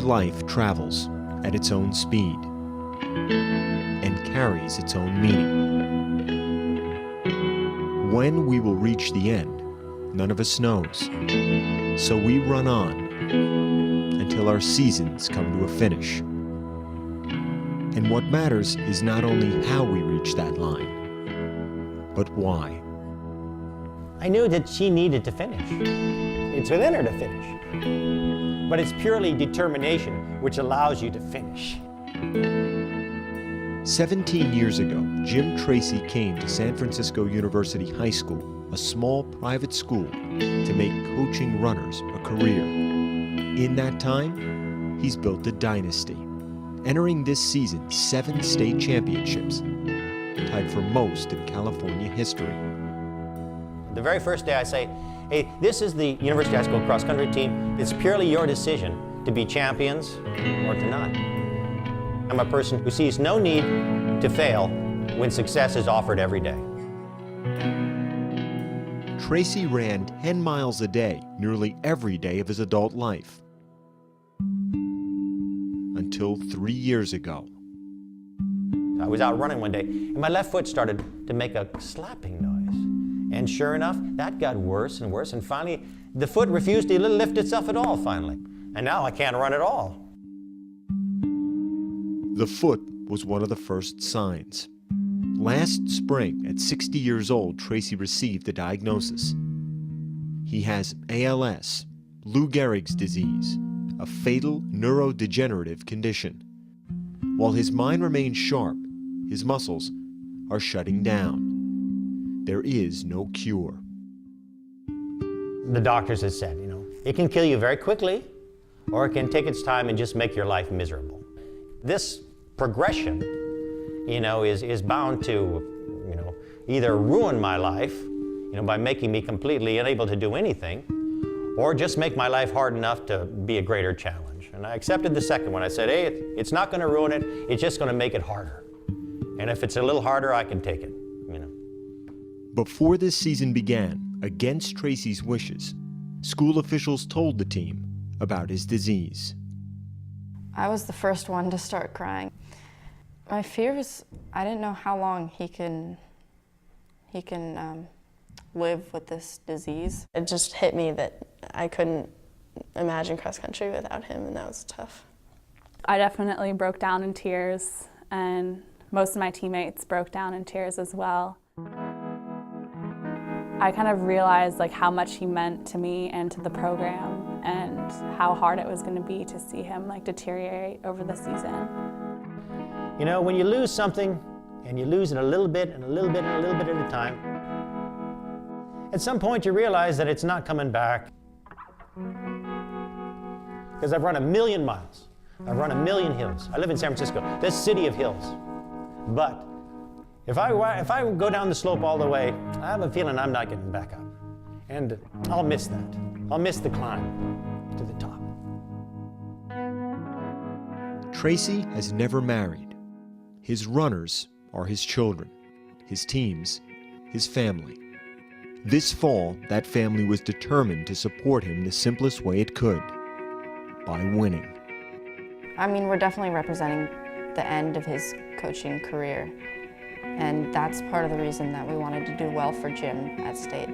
life travels at its own speed and carries its own meaning. When we will reach the end, none of us knows. So we run on until our seasons come to a finish. And what matters is not only how we reach that line, but why. I knew that she needed to finish. It's within her to finish. But it's purely determination which allows you to finish. 17 years ago, Jim Tracy came to San Francisco University High School, a small private school, to make coaching runners a career. In that time, he's built a dynasty, entering this season 7 state championships, tied for most in California history. The very first day I say, hey, this is the University High School cross-country team. It's purely your decision to be champions or to not. I'm a person who sees no need to fail when success is offered every day. Tracy ran 10 miles a day, nearly every day of his adult life. Until 3 years ago. I was out running one day, and my left foot started to make a slapping noise. And sure enough, that got worse and worse, and finally, the foot refused to lift itself at all, finally. And now I can't run at all. The foot was one of the first signs. Last spring, at 60 years old, Tracy received the diagnosis. He has ALS, Lou Gehrig's disease, a fatal neurodegenerative condition. While his mind remains sharp, his muscles are shutting down. There is no cure. The doctors have said, it can kill you very quickly, or it can take its time and just make your life miserable. This progression, is bound to, either ruin my life, by making me completely unable to do anything, or just make my life hard enough to be a greater challenge. And I accepted the second one. I said, hey, it's not going to ruin it, it's just going to make it harder. And if it's a little harder, I can take it. Before this season began, against Tracy's wishes, school officials told the team about his disease. I was the first one to start crying. My fear was, I didn't know how long he can live with this disease. It just hit me that I couldn't imagine cross country without him, and that was tough. I definitely broke down in tears, and most of my teammates broke down in tears as well. I kind of realized how much he meant to me and to the program, and how hard it was going to be to see him deteriorate over the season. When you lose something, and you lose it a little bit and a little bit and a little bit at a time, at some point you realize that it's not coming back. Because I've run 1,000,000 miles. I've run 1,000,000 hills. I live in San Francisco, this city of hills. But if I go down the slope all the way, I have a feeling I'm not getting back up. And I'll miss that. I'll miss the climb to the top. Tracy has never married. His runners are his children, his teams, his family. This fall, that family was determined to support him the simplest way it could, by winning. We're definitely representing the end of his coaching career. And that's part of the reason that we wanted to do well for Jim at state.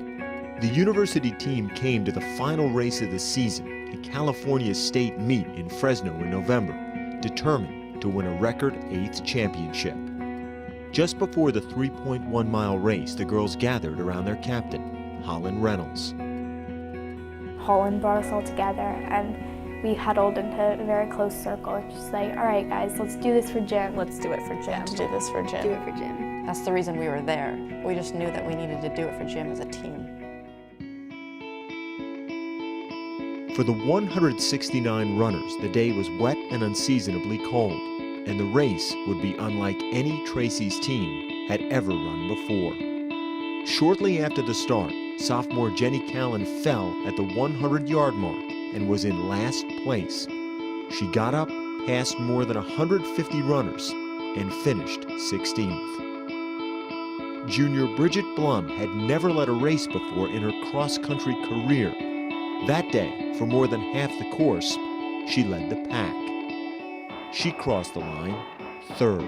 The university team came to the final race of the season, the California State Meet in Fresno in November, determined to win a record 8th championship. Just before the 3.1-mile race, the girls gathered around their captain, Holland Reynolds. Holland brought us all together, and we huddled into a very close circle and just all right guys, let's do this for Jim. Let's do it for Jim. To do this for Jim. Do it for Jim. That's the reason we were there. We just knew that we needed to do it for Jim as a team. For the 169 runners, the day was wet and unseasonably cold, and the race would be unlike any Tracy's team had ever run before. Shortly after the start, sophomore Jenny Callan fell at the 100-yard mark and was in last place. She got up, passed more than 150 runners, and finished 16th. Junior Bridget Blum had never led a race before in her cross-country career. That day, for more than half the course, she led the pack. She crossed the line third.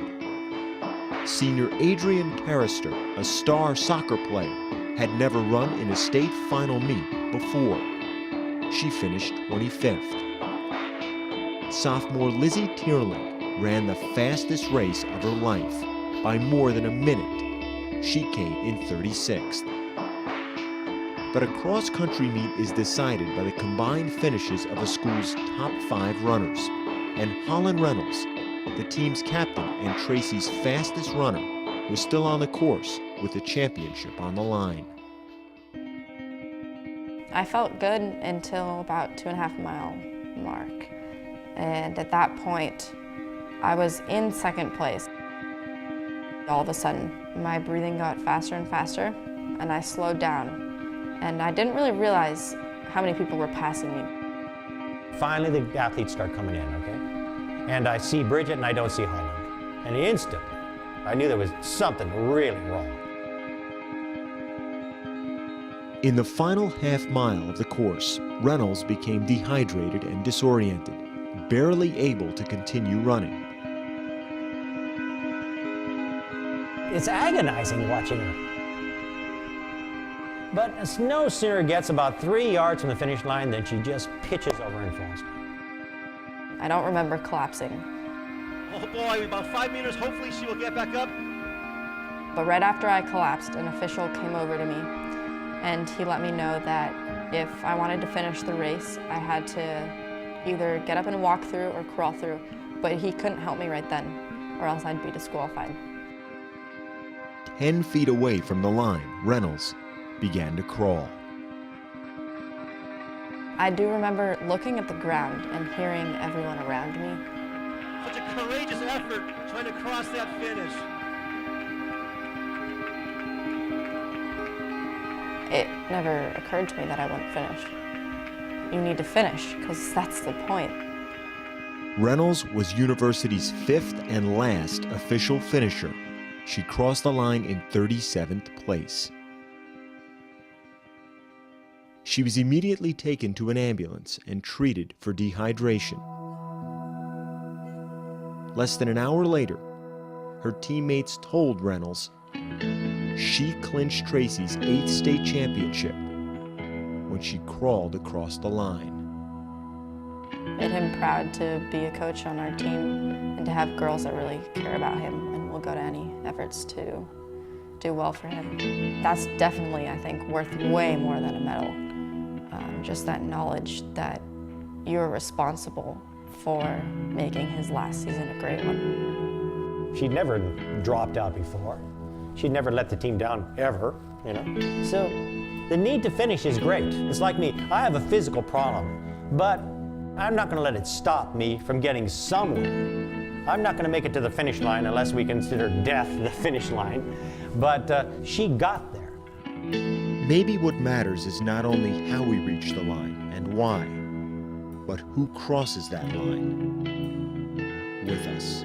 Senior Adrian Carrister, a star soccer player, had never run in a state final meet before. She finished 25th. Sophomore Lizzie Tierling ran the fastest race of her life by more than a minute. She came in 36th. But a cross-country meet is decided by the combined finishes of a school's top 5 runners, and Holland Reynolds, the team's captain and Tracy's fastest runner, was still on the course with the championship on the line. I felt good until about 2.5 mile mark. And at that point, I was in second place. All of a sudden, my breathing got faster and faster, and I slowed down. And I didn't really realize how many people were passing me. Finally, the athletes start coming in, okay? And I see Bridget and I don't see Holland. And instantly, I knew there was something really wrong. In the final half mile of the course, Reynolds became dehydrated and disoriented, barely able to continue running. It's agonizing watching her. But no sooner gets about 3 yards from the finish line than she just pitches over and falls down. I don't remember collapsing. Oh boy, about 5 meters, hopefully she will get back up. But right after I collapsed, an official came over to me, and he let me know that if I wanted to finish the race, I had to either get up and walk through or crawl through, but he couldn't help me right then, or else I'd be disqualified. 10 feet away from the line, Reynolds began to crawl. I do remember looking at the ground and hearing everyone around me. Such a courageous effort trying to cross that finish. It never occurred to me that I wouldn't finish. You need to finish, because that's the point. Reynolds was university's 5th and last official finisher. She crossed the line in 37th place. She was immediately taken to an ambulance and treated for dehydration. Less than an hour later, her teammates told Reynolds she clinched Tracy's 8th state championship when she crawled across the line. Made him proud to be a coach on our team and to have girls that really care about him and will go to any efforts to do well for him. That's definitely, I think, worth way more than a medal. Just that knowledge that you're responsible for making his last season a great one. She'd never dropped out before. She'd never let the team down, ever, you know. So the need to finish is great. It's like me, I have a physical problem, but I'm not gonna let it stop me from getting somewhere. I'm not gonna make it to the finish line unless we consider death the finish line, but she got there. Maybe what matters is not only how we reach the line and why, but who crosses that line with us.